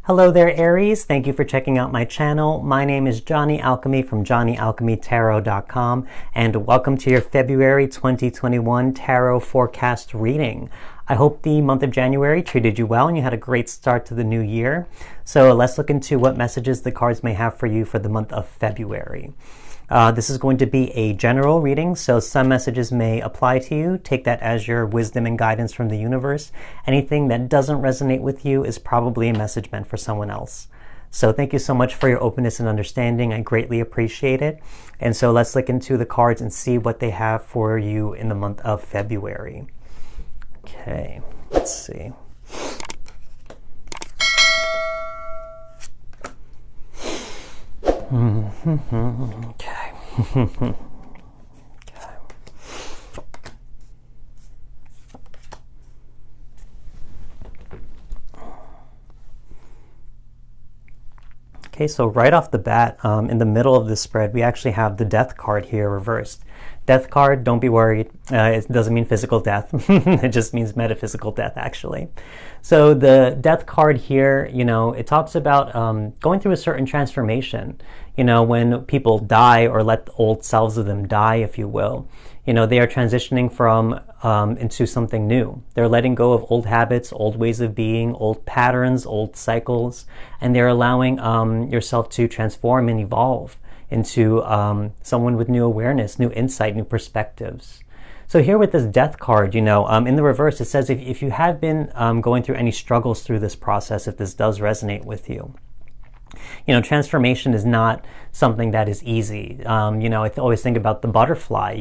Hello there, Aries. Thank you for checking out my channel. My name is Johnny Alchemy from johnnyalchemytarot.com, and welcome to your February 2021 Tarot Forecast reading. I hope the month of January treated you well and you had a great start to the new year. So let's look into what messages the cards may have for you for the month of February. This is going to be a general reading, so some messages may apply to you. Take that as your wisdom and guidance from the universe. Anything that doesn't resonate with you is probably a message meant for someone else. So thank you so much for your openness and understanding. I greatly appreciate it. And so let's look into the cards and see what they have for you in the month of February. Okay, let's see. Okay. Okay. Okay, so right off the bat, in the middle of this spread, we actually have the Death card here reversed. Death card, don't be worried. It doesn't mean physical death. It just means metaphysical death, actually. So the Death card here, it talks about going through a certain transformation. When people die or let the old selves of them die, if you will, they are transitioning from into something new. They're letting go of old habits, old ways of being, old patterns, old cycles, and they're allowing yourself to transform and evolve into someone with new awareness, new insight, new perspectives. So here with this Death card, in the reverse, it says if you have been going through any struggles through this process, if this does resonate with you, transformation is not something that is easy. I always think about the butterfly,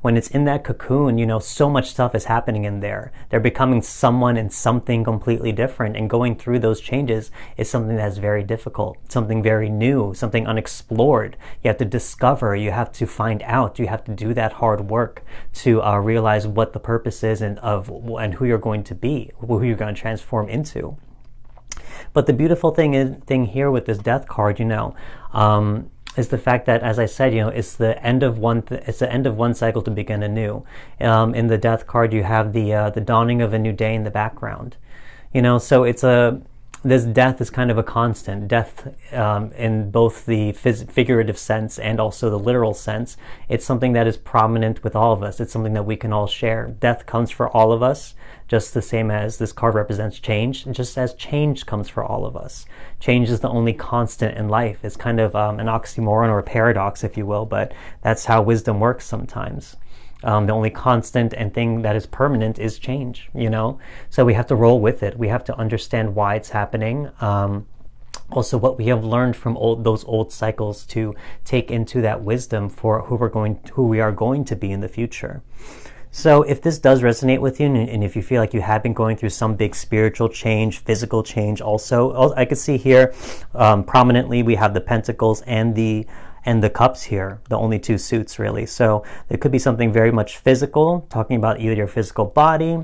when it's in that cocoon, so much stuff is happening in there. They're becoming someone and something completely different, and going through those changes is something that's very difficult, something very new, something unexplored. You have to discover, you have to find out, you have to do that hard work to realize what the purpose is and who you're going to be, who you're going to transform into. But the beautiful thing here with this Death card, is the fact that, as I said, it's the end of one cycle to begin a new. In the Death card, you have the dawning of a new day in the background. So it's this death is kind of a constant. Death, in both the figurative sense and also the literal sense, it's something that is prominent with all of us. It's something that we can all share. Death comes for all of us, just the same as this card represents change, just as change comes for all of us. Change is the only constant in life. It's kind of an oxymoron or a paradox, if you will, but that's how wisdom works sometimes. The only constant and thing that is permanent is change, So we have to roll with it. We have to understand why it's happening. Also, what we have learned from those old cycles to take into that wisdom for who we are going to be in the future. So if this does resonate with you, and if you feel like you have been going through some big spiritual change, physical change also, I could see here prominently we have the Pentacles and the Cups here, the only two suits really. So there could be something very much physical, talking about either your physical body,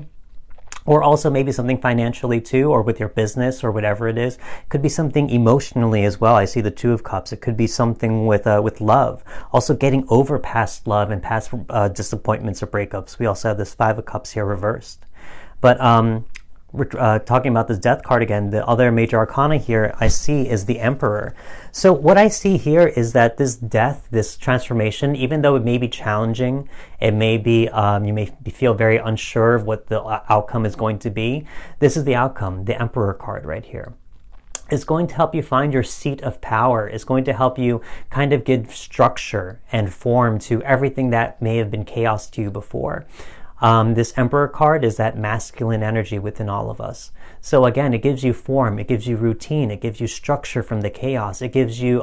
or also maybe something financially too, or with your business or whatever it is. It could be something emotionally as well. I see the Two of Cups. It could be something with love. Also getting over past love and past disappointments or breakups. We also have this Five of Cups here reversed. But we're talking about this Death card again. The other major arcana here I see is the Emperor. So what I see here is that this death, this transformation, even though it may be challenging, it may be, you may feel very unsure of what the outcome is going to be. This is the outcome, the Emperor card right here. It's going to help you find your seat of power. It's going to help you kind of give structure and form to everything that may have been chaos to you before. This Emperor card is that masculine energy within all of us. So again, it gives you form, it gives you routine, it gives you structure from the chaos, it gives you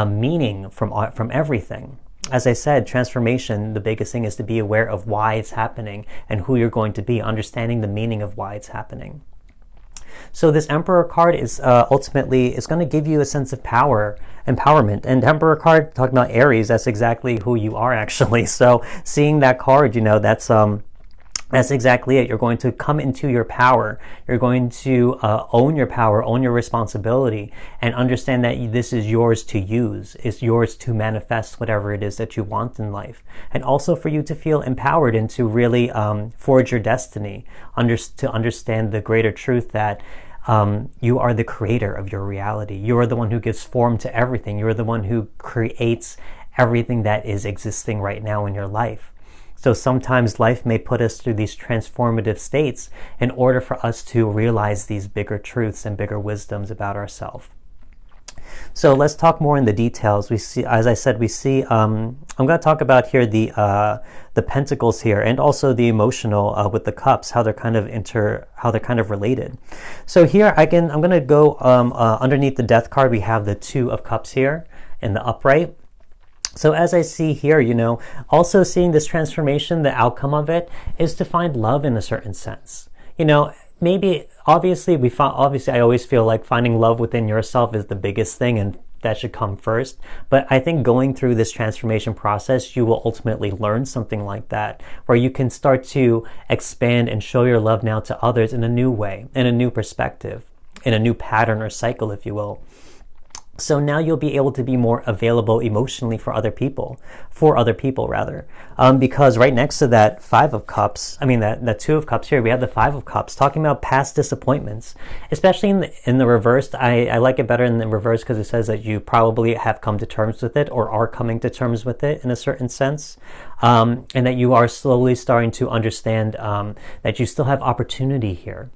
meaning from everything. As I said, transformation, the biggest thing is to be aware of why it's happening and who you're going to be, understanding the meaning of why it's happening. So this Emperor card is ultimately, it's going to give you a sense of power, empowerment. And Emperor card, talking about Aries, that's exactly who you are actually. So seeing that card, that's That's exactly it. You're going to come into your power. You're going to own your power, own your responsibility, and understand that this is yours to use. It's yours to manifest whatever it is that you want in life. And also for you to feel empowered and to really forge your destiny, to understand the greater truth that you are the creator of your reality. You are the one who gives form to everything. You are the one who creates everything that is existing right now in your life. So sometimes life may put us through these transformative states in order for us to realize these bigger truths and bigger wisdoms about ourselves. So let's talk more in the details. We see, as I said, I'm going to talk about here the pentacles here, and also the emotional with the cups, how they're kind of related. So here I'm going to go underneath the death card. We have the Two of Cups here in the upright. So as I see here, also seeing this transformation, the outcome of it is to find love in a certain sense. Maybe, obviously I always feel like finding love within yourself is the biggest thing, and that should come first. But I think going through this transformation process, you will ultimately learn something like that, where you can start to expand and show your love now to others in a new way, in a new perspective, in a new pattern or cycle, if you will. So now you'll be able to be more available emotionally for other people, because right next to that that Two of Cups here, we have the Five of Cups, talking about past disappointments, especially in the reversed. I like it better in the reverse because it says that you probably have come to terms with it, or are coming to terms with it in a certain sense, and that you are slowly starting to understand that you still have opportunity here.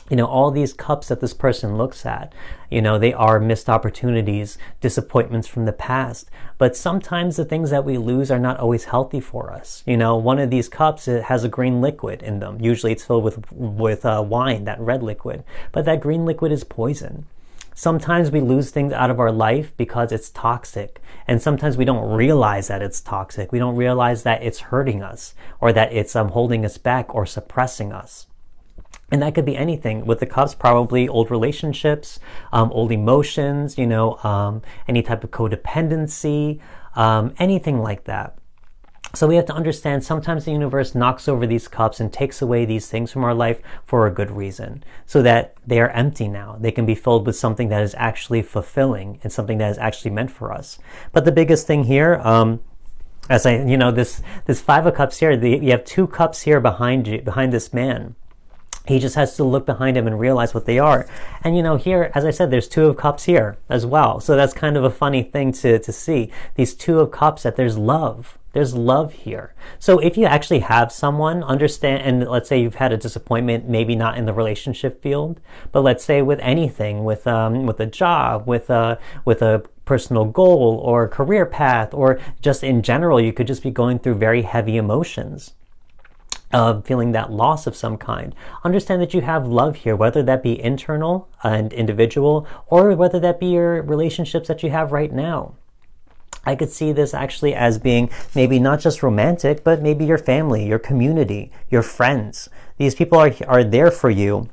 All these cups that this person looks at, they are missed opportunities, disappointments from the past. But sometimes the things that we lose are not always healthy for us. One of these cups, it has a green liquid in them. Usually it's filled with wine, that red liquid. But that green liquid is poison. Sometimes we lose things out of our life because it's toxic. And sometimes we don't realize that it's toxic. We don't realize that it's hurting us, or that it's holding us back or suppressing us. And that could be anything. With the cups, probably old relationships, old emotions, any type of codependency, anything like that. So we have to understand sometimes the universe knocks over these cups and takes away these things from our life for a good reason, so that they are empty now. They can be filled with something that is actually fulfilling and something that is actually meant for us. But the biggest thing here, this Five of Cups here, you have two cups here behind you, behind this man. He just has to look behind him and realize what they are. And here, as I said, there's Two of Cups here as well. So that's kind of a funny thing to see. These Two of Cups, that there's love. There's love here. So if you actually have someone, understand, and let's say you've had a disappointment, maybe not in the relationship field, but let's say with anything, with a job, with a personal goal or career path, or just in general, you could just be going through very heavy emotions. Feeling that loss of some kind. Understand that you have love here, whether that be internal and individual, or whether that be your relationships that you have right now. I could see this actually as being maybe not just romantic, but maybe your family, your community, your friends. These people are there for you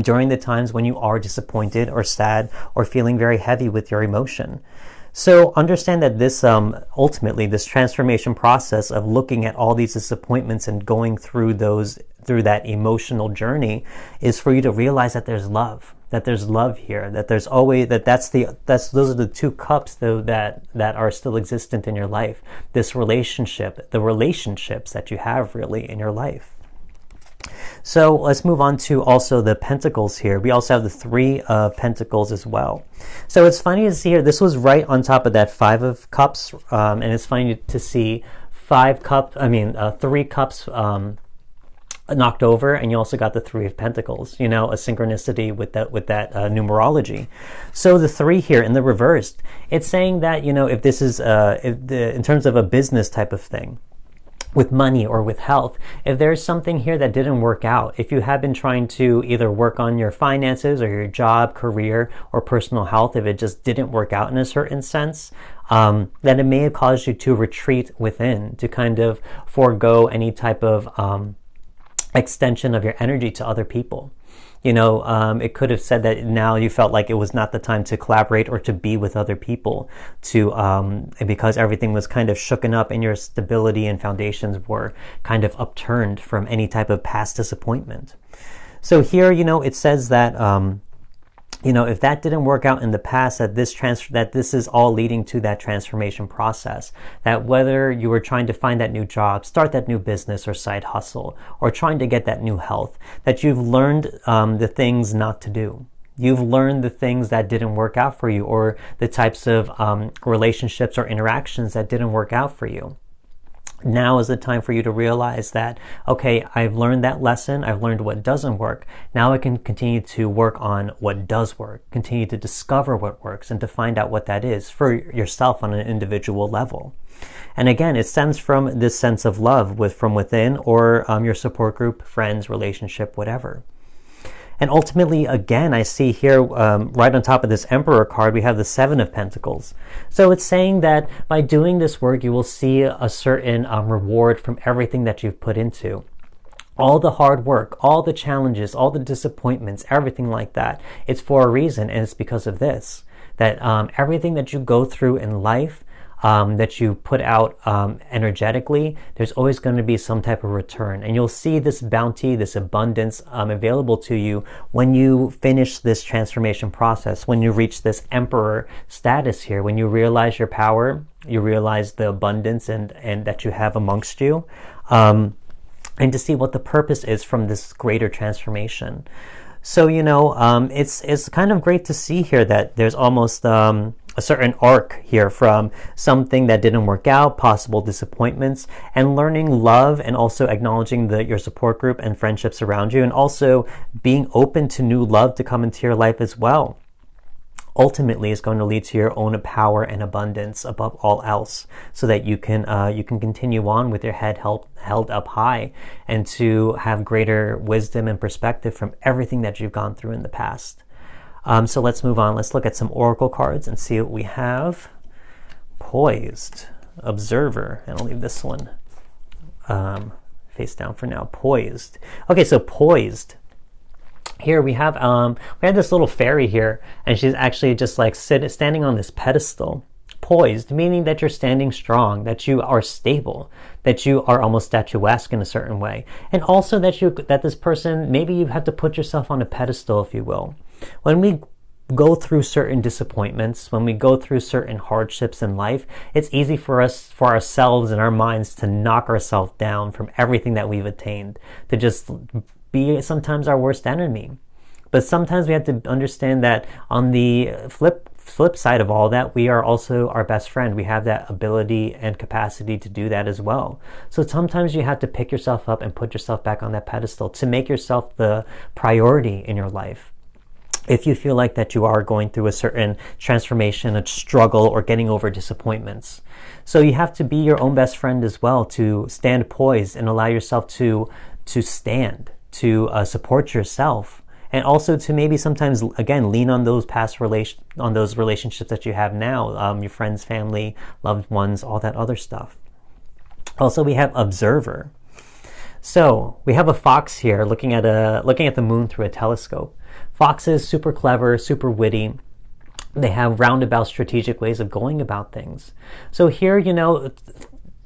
during the times when you are disappointed or sad or feeling very heavy with your emotion. So understand that this ultimately, this transformation process of looking at all these disappointments and going through that emotional journey is for you to realize that there's love here, that there's always those are the two cups though that are still existent in your life. This relationship, the relationships that you have really in your life. So let's move on to also the Pentacles here. We also have the Three of Pentacles as well. So it's funny to see here, this was right on top of that Five of Cups, and it's funny to see Three Cups knocked over, and you also got the Three of Pentacles, a synchronicity with that numerology. So the three here in the reversed, it's saying that, if this is in terms of a business type of thing, with money or with health, if there's something here that didn't work out, if you have been trying to either work on your finances or your job, career, or personal health, if it just didn't work out in a certain sense, then it may have caused you to retreat within, to kind of forego any type of extension of your energy to other people. It could have said that now you felt like it was not the time to collaborate or to be with other people, because everything was kind of shooken up and your stability and foundations were kind of upturned from any type of past disappointment. So here, it says that if that didn't work out in the past, that this is all leading to that transformation process. That whether you were trying to find that new job, start that new business or side hustle, or trying to get that new health, that you've learned the things not to do. You've learned the things that didn't work out for you, or the types of relationships or interactions that didn't work out for you. Now is the time for you to realize that, okay, I've learned that lesson. I've learned what doesn't work. Now I can continue to work on what does work, continue to discover what works, and to find out what that is for yourself on an individual level. And again, it stems from this sense of love from within, or your support group, friends, relationship, whatever. And ultimately, again, I see here right on top of this Emperor card, we have the Seven of Pentacles. So it's saying that by doing this work, you will see a certain reward from everything that you've put into. All the hard work, all the challenges, all the disappointments, everything like that. It's for a reason, and it's because of this. That everything that you go through in life, that you put out energetically, there's always going to be some type of return. And you'll see this bounty, this abundance available to you when you finish this transformation process, when you reach this Emperor status here, when you realize your power, you realize the abundance and that you have amongst you, and to see what the purpose is from this greater transformation. So, it's kind of great to see here that there's almost a certain arc here from something that didn't work out, possible disappointments, and learning love, and also acknowledging your support group and friendships around you, and also being open to new love to come into your life as well. Ultimately, is going to lead to your own power and abundance above all else, so that you can continue on with your head held up high, and to have greater wisdom and perspective from everything that you've gone through in the past. So let's move on. Let's look at some oracle cards and see what we have. Poised, Observer, and I'll leave this one face down for now. Poised. Okay, so poised. Here we have this little fairy here, and she's actually just like standing on this pedestal. Poised, meaning that you're standing strong, that you are stable, that you are almost statuesque in a certain way, and also that this person, maybe you have to put yourself on a pedestal, if you will. When we go through certain disappointments, when we go through certain hardships in life, it's easy for ourselves and our minds to knock ourselves down from everything that we've attained, to just be sometimes our worst enemy. But sometimes we have to understand that on the flip side of all that, we are also our best friend. We have that ability and capacity to do that as well. So sometimes you have to pick yourself up and put yourself back on that pedestal to make yourself the priority in your life. If you feel like that you are going through a certain transformation, a struggle, or getting over disappointments. So you have to be your own best friend as well, to stand poised and allow yourself to stand, to support yourself, and also to maybe sometimes, again, lean on those those relationships that you have now, your friends, family, loved ones, all that other stuff. Also, we have Observer. So we have a fox here looking at the moon through a telescope. Foxes, super clever, super witty. They have roundabout strategic ways of going about things. So here,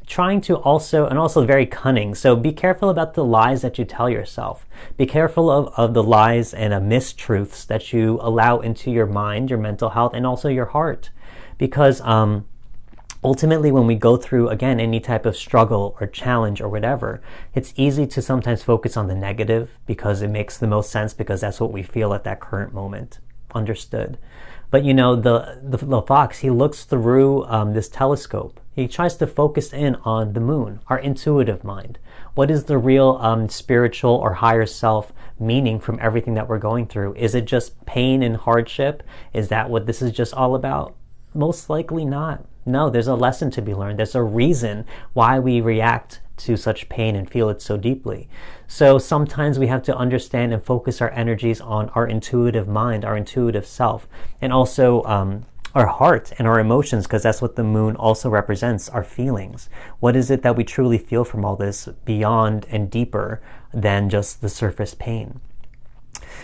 trying to also very cunning. So be careful about the lies that you tell yourself. Be careful of the lies and mistruths that you allow into your mind, your mental health, and also your heart. Because ultimately, when we go through, again, any type of struggle or challenge or whatever, it's easy to sometimes focus on the negative because it makes the most sense, because that's what we feel at that current moment. Understood. But the fox, he looks through this telescope. He tries to focus in on the moon, our intuitive mind. What is the real spiritual or higher self meaning from everything that we're going through? Is it just pain and hardship? Is that what this is just all about? Most likely not. No, there's a lesson to be learned. There's a reason why we react to such pain and feel it so deeply. So sometimes we have to understand and focus our energies on our intuitive mind, our intuitive self, and also our heart and our emotions, because that's what the moon also represents, our feelings. What is it that we truly feel from all this beyond and deeper than just the surface pain?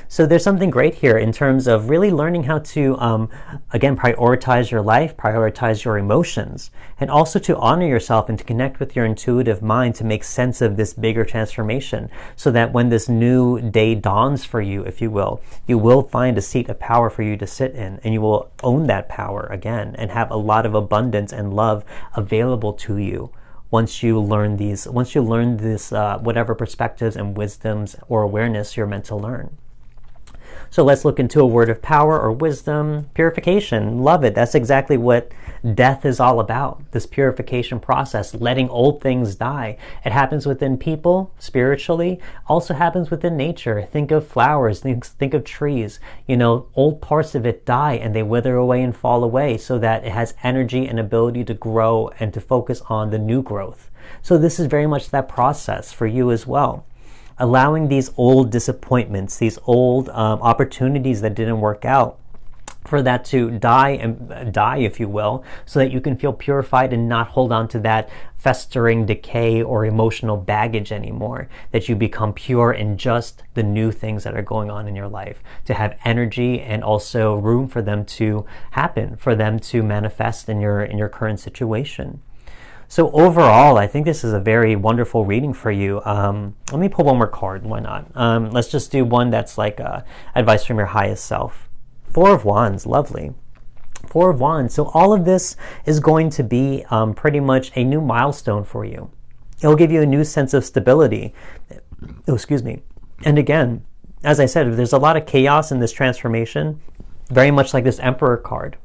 So there's something great here in terms of really learning how to, again, prioritize your life, prioritize your emotions, and also to honor yourself and to connect with your intuitive mind to make sense of this bigger transformation, so that when this new day dawns for you, if you will find a seat of power for you to sit in, and you will own that power again and have a lot of abundance and love available to you. Once you learn this, whatever perspectives and wisdoms or awareness you're meant to learn. So let's look into a word of power or wisdom. Purification. Love it. That's exactly what death is all about. This purification process, letting old things die. It happens within people, spiritually. Also happens within nature. Think of flowers. Think of trees. Old parts of it die and they wither away and fall away so that it has energy and ability to grow and to focus on the new growth. So this is very much that process for you as well. Allowing these old disappointments, these old opportunities that didn't work out, for that to die, if you will, so that you can feel purified and not hold on to that festering decay or emotional baggage anymore, that you become pure in just the new things that are going on in your life, to have energy and also room for them to happen, for them to manifest in your current situation. So overall, I think this is a very wonderful reading for you. Let me pull one more card. Why not? Let's just do one that's like advice from your highest self. Four of Wands. Lovely. Four of Wands. So all of this is going to be pretty much a new milestone for you. It'll give you a new sense of stability. Oh, excuse me. And again, as I said, there's a lot of chaos in this transformation, very much like this Emperor card.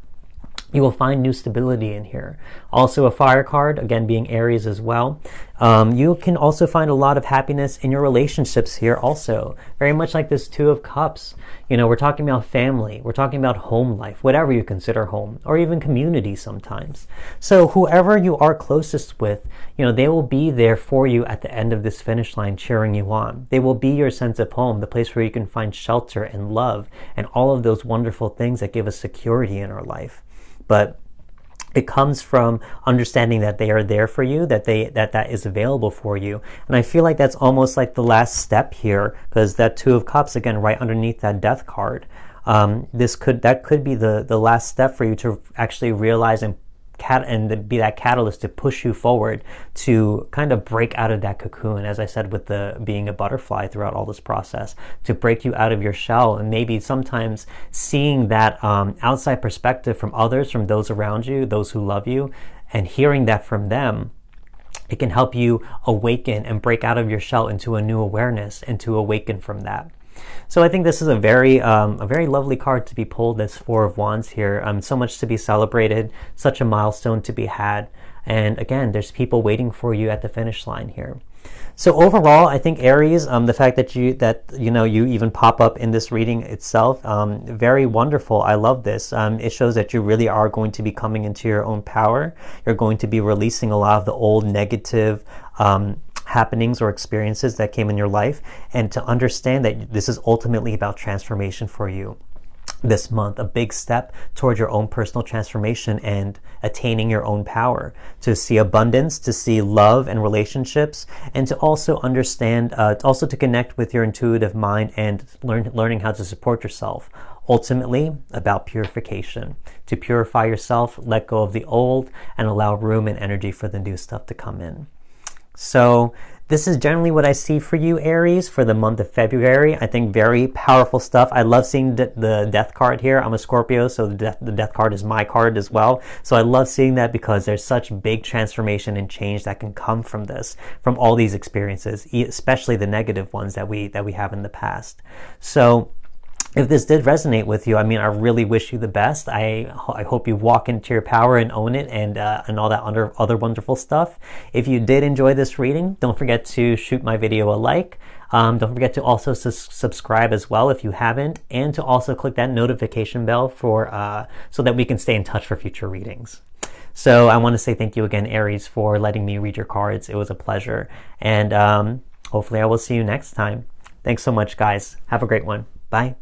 You will find new stability in here. Also a fire card, again being Aries as well. You can also find a lot of happiness in your relationships here also. Very much like this Two of Cups. We're talking about family. We're talking about home life, whatever you consider home, or even community sometimes. So whoever you are closest with, they will be there for you at the end of this finish line cheering you on. They will be your sense of home, the place where you can find shelter and love and all of those wonderful things that give us security in our life. But it comes from understanding that they are there for you, that is available for you. And I feel like that's almost like the last step here, because that Two of Cups, again, right underneath that Death card, that could be the last step for you to actually realize and be that catalyst to push you forward to kind of break out of that cocoon, as I said, with the being a butterfly throughout all this process, to break you out of your shell. And maybe sometimes seeing that outside perspective from others, from those around you, those who love you, and hearing that from them, it can help you awaken and break out of your shell into a new awareness and to awaken from that. So I think this is a very lovely card to be pulled, this Four of Wands here. So much to be celebrated, such a milestone to be had. And again, there's people waiting for you at the finish line here. So overall, I think Aries, the fact that you even pop up in this reading itself, very wonderful. I love this. It shows that you really are going to be coming into your own power. You're going to be releasing a lot of the old negative happenings or experiences that came in your life, and to understand that this is ultimately about transformation for you this month, a big step towards your own personal transformation and attaining your own power, to see abundance, to see love and relationships, and to also understand, also to connect with your intuitive mind and learning how to support yourself. Ultimately, about purification, to purify yourself, let go of the old, and allow room and energy for the new stuff to come in. So this is generally what I see for you, Aries, for the month of February. I think very powerful stuff. I love seeing the Death card here. I'm a Scorpio, so the death card is my card as well. So I love seeing that because there's such big transformation and change that can come from this, from all these experiences, especially the negative ones that we have in the past. So if this did resonate with you, I really wish you the best. I hope you walk into your power and own it, and all that other wonderful stuff. If you did enjoy this reading, don't forget to shoot my video a like. Don't forget to also subscribe as well if you haven't, and to also click that notification bell so that we can stay in touch for future readings. So I want to say thank you again, Aries, for letting me read your cards. It was a pleasure, and hopefully I will see you next time. Thanks so much, guys. Have a great one. Bye.